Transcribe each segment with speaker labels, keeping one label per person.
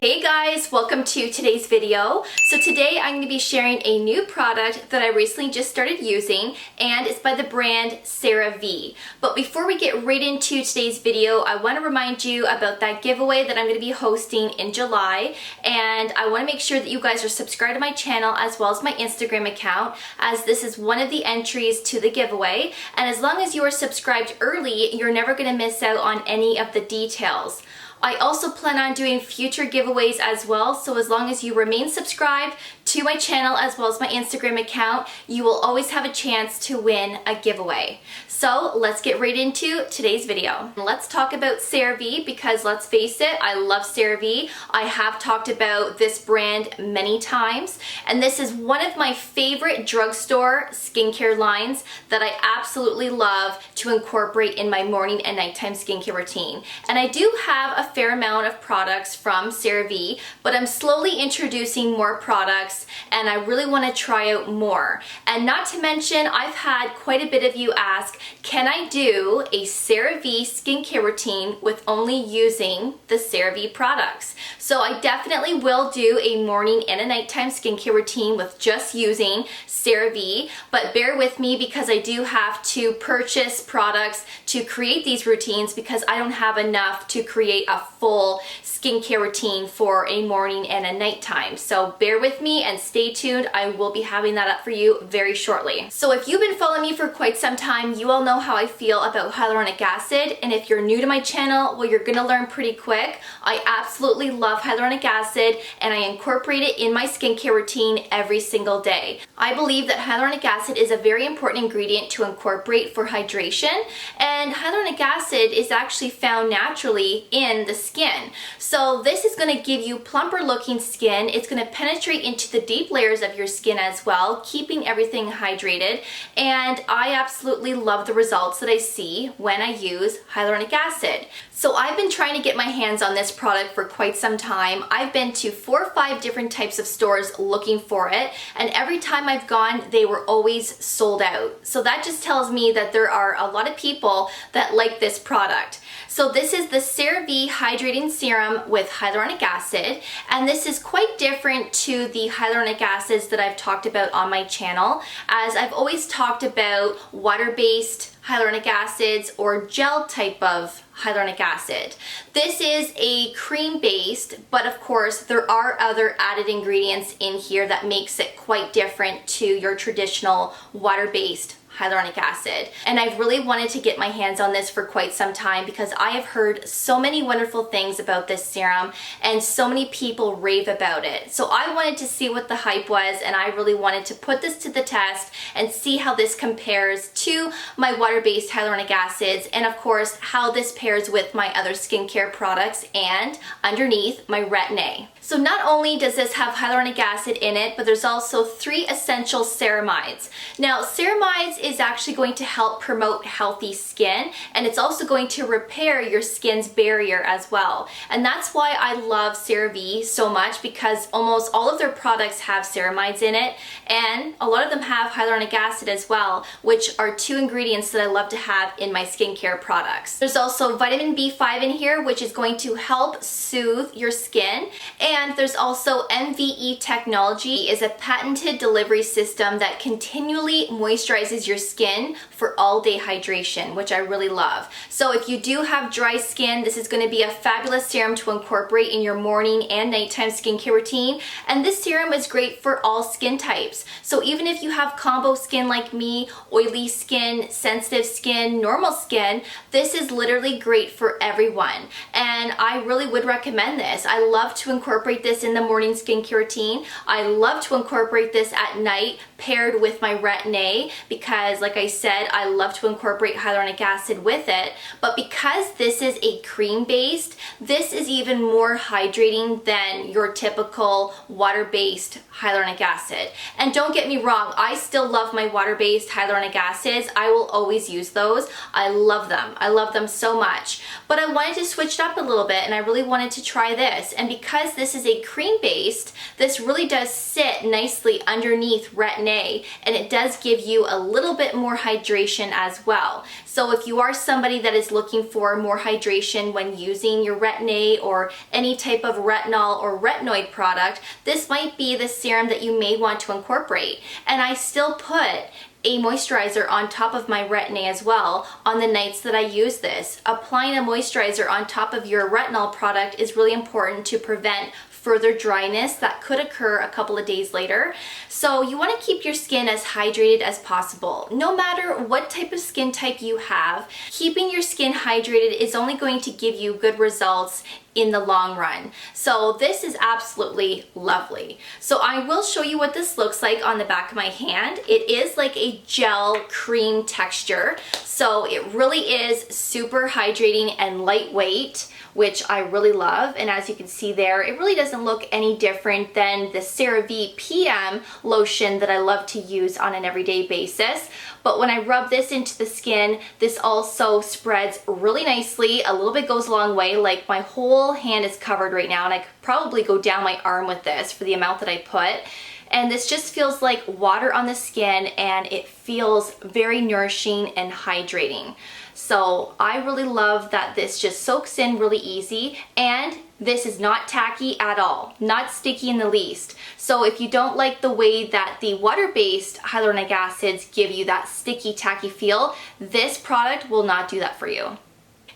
Speaker 1: Hey guys, welcome to today's video. So today I'm going to be sharing a new product that I recently just started using, and it's by the brand Cerave. But before we get right into today's video, I want to remind you about that giveaway that I'm going to be hosting in July, and I want to make sure that you guys are subscribed to my channel as well as my Instagram account, as this is one of the entries to the giveaway. And as long as you are subscribed early, you're never going to miss out on any of the details. I also plan on doing future giveaways as well, so as long as you remain subscribed to my channel as well as my Instagram account, you will always have a chance to win a giveaway. So let's get right into today's video. Let's talk about Cerave, because let's face it, I love Cerave. I have talked about this brand many times, and this is one of my favorite drugstore skincare lines that I absolutely love to incorporate in my morning and nighttime skincare routine. And I do have a fair amount of products from Cerave, but I'm slowly introducing more products and I really want to try out more. And not to mention, I've had quite a bit of you ask, can I do a Cerave skincare routine with only using the Cerave products? So I definitely will do a morning and a nighttime skincare routine with just using Cerave, but bear with me because I do have to purchase products to create these routines because I don't have enough to create a full skincare routine for a morning and a nighttime. So bear with me and stay tuned. I will be having that up for you very shortly. So if you've been following me for quite some time, you all know how I feel about hyaluronic acid. And if you're new to my channel, well, you're gonna learn pretty quick. I absolutely love hyaluronic acid and I incorporate it in my skincare routine every single day. I believe that hyaluronic acid is a very important ingredient to incorporate for hydration, and hyaluronic acid is actually found naturally in the skin. So this is going to give you plumper looking skin. It's going to penetrate into the deep layers of your skin as well, keeping everything hydrated. And I absolutely love the results that I see when I use hyaluronic acid. So I've been trying to get my hands on this product for quite some time. I've been to 4 or 5 different types of stores looking for it, and every time I've gone, they were always sold out. So that just tells me that there are a lot of people that like this product. So this is the Cerave Hydrating Serum with hyaluronic acid, and this is quite different to the hyaluronic acids that I've talked about on my channel, as I've always talked about water-based hyaluronic acids or gel type of hyaluronic acid. This is a cream-based, but of course there are other added ingredients in here that makes it quite different to your traditional water-based hyaluronic acid. And I've really wanted to get my hands on this for quite some time because I have heard so many wonderful things about this serum and so many people rave about it. So I wanted to see what the hype was, and I really wanted to put this to the test and see how this compares to my water-based hyaluronic acids, and of course how this pairs with my other skincare products and underneath my Retin-A. So not only does this have hyaluronic acid in it, but there's also 3 essential ceramides. Now ceramides is actually going to help promote healthy skin, and it's also going to repair your skin's barrier as well. And that's why I love Cerave so much, because almost all of their products have ceramides in it, and a lot of them have hyaluronic acid as well, which are 2 ingredients that I love to have in my skincare products. There's also vitamin B5 in here, which is going to help soothe your skin. And there's also MVE technology, is a patented delivery system that continually moisturizes your skin for all-day hydration, which I really love. So if you do have dry skin, this is going to be a fabulous serum to incorporate in your morning and nighttime skincare routine. And this serum is great for all skin types. So even if you have combo skin like me, oily skin, sensitive skin, normal skin, this is literally great for everyone. And I really would recommend this. I love to incorporate this in the morning skincare routine. I love to incorporate this at night paired with my Retin-A, because like I said, I love to incorporate hyaluronic acid with it. But because this is a cream based, this is even more hydrating than your typical water-based hyaluronic acid. And don't get me wrong, I still love my water-based hyaluronic acids. I will always use those. I love them. I love them so much. But I wanted to switch it up a little bit, and I really wanted to try this. And because this is a cream based, this really does sit nicely underneath Retin-A Retin-A, and it does give you a little bit more hydration as well. So if you are somebody that is looking for more hydration when using your Retin-A or any type of retinol or retinoid product, this might be the serum that you may want to incorporate. And I still put a moisturizer on top of my Retin-A as well on the nights that I use this. Applying a moisturizer on top of your retinol product is really important to prevent further dryness that could occur a couple of days later. So you want to keep your skin as hydrated as possible. No matter what type of skin type you have, keeping your skin hydrated is only going to give you good results in the long run. So this is absolutely lovely. So I will show you what this looks like on the back of my hand. It is like a gel cream texture. So it really is super hydrating and lightweight, which I really love. And as you can see there, it really doesn't look any different than the CeraVe PM lotion that I love to use on an everyday basis. But when I rub this into the skin, this also spreads really nicely. A little bit goes a long way. Like my whole hand is covered right now, and I could probably go down my arm with this for the amount that I put. And this just feels like water on the skin, and it feels very nourishing and hydrating. So I really love that this just soaks in really easy, and this is not tacky at all, not sticky in the least. So if you don't like the way that the water-based hyaluronic acids give you that sticky, tacky feel, this product will not do that for you.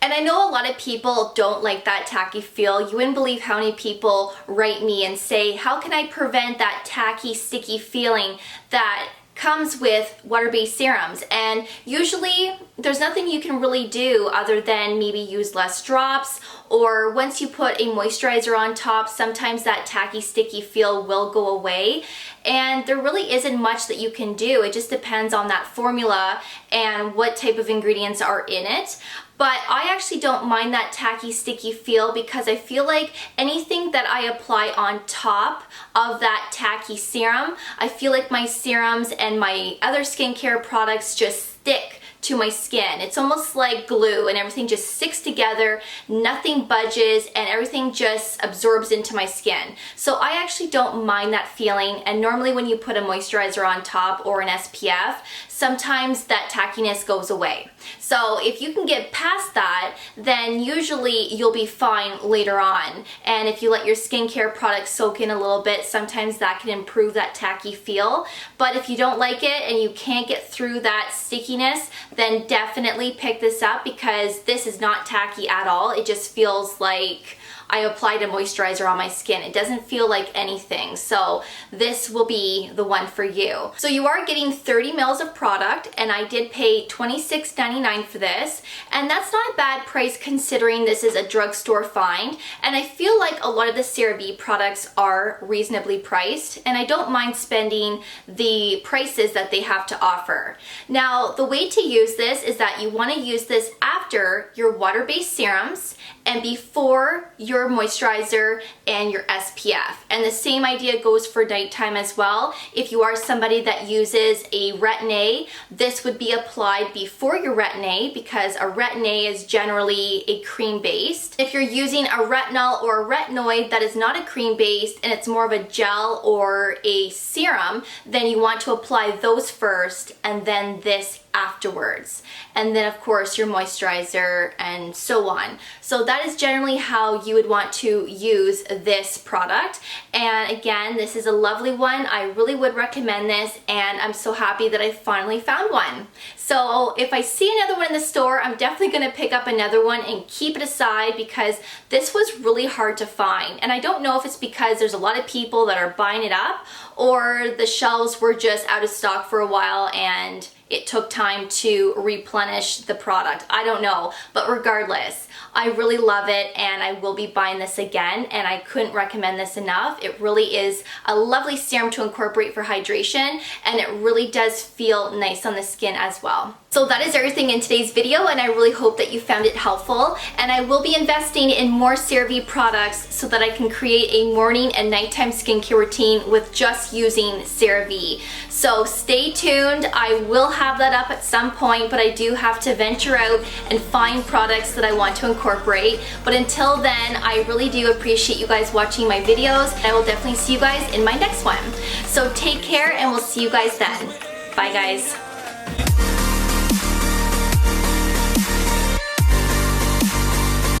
Speaker 1: And I know a lot of people don't like that tacky feel. You wouldn't believe how many people write me and say, how can I prevent that tacky, sticky feeling that comes with water-based serums? And usually there's nothing you can really do other than maybe use less drops, or once you put a moisturizer on top, sometimes that tacky, sticky feel will go away. And there really isn't much that you can do. It just depends on that formula and what type of ingredients are in it. But I actually don't mind that tacky, sticky feel, because I feel like anything that I apply on top of that tacky serum, I feel like my serums and my other skincare products just stick to my skin. It's almost like glue, and everything just sticks together, nothing budges, and everything just absorbs into my skin. So I actually don't mind that feeling. And normally when you put a moisturizer on top or an SPF, sometimes that tackiness goes away. So if you can get past that, then usually you'll be fine later on. And if you let your skincare products soak in a little bit, sometimes that can improve that tacky feel. But if you don't like it and you can't get through that stickiness, then definitely pick this up, because this is not tacky at all. It just feels like I applied a moisturizer on my skin. It doesn't feel like anything. So this will be the one for you. So you are getting 30 mils of product, and I did pay $26.99 for this. And that's not a bad price considering this is a drugstore find. And I feel like a lot of the CeraVe products are reasonably priced, and I don't mind spending the prices that they have to offer. Now, the way to use this is that you want to use this after your water-based serums and before your moisturizer and your SPF. And the same idea goes for nighttime as well. If you are somebody that uses a Retin-A, this would be applied before your Retin-A, because a Retin-A is generally a cream-based. If you're using a retinol or a retinoid that is not a cream-based and it's more of a gel or a serum, then you want to apply those first and then this afterwards. And then of course your moisturizer and so on. So that is generally how you would want to use this product. And again, this is a lovely one. I really would recommend this, and I'm so happy that I finally found one. So if I see another one in the store, I'm definitely gonna pick up another one and keep it aside, because this was really hard to find. And I don't know if it's because there's a lot of people that are buying it up, or the shelves were just out of stock for a while and it took time to replenish the product. I don't know, but regardless, I really love it, and I will be buying this again, and I couldn't recommend this enough. It really is a lovely serum to incorporate for hydration, and it really does feel nice on the skin as well. So that is everything in today's video, and I really hope that you found it helpful. And I will be investing in more CeraVe products so that I can create a morning and nighttime skincare routine with just using CeraVe. So stay tuned. I will have that up at some point, but I do have to venture out and find products that I want to incorporate. But until then, I really do appreciate you guys watching my videos. I will definitely see you guys in my next one. So take care, and we'll see you guys then. Bye guys.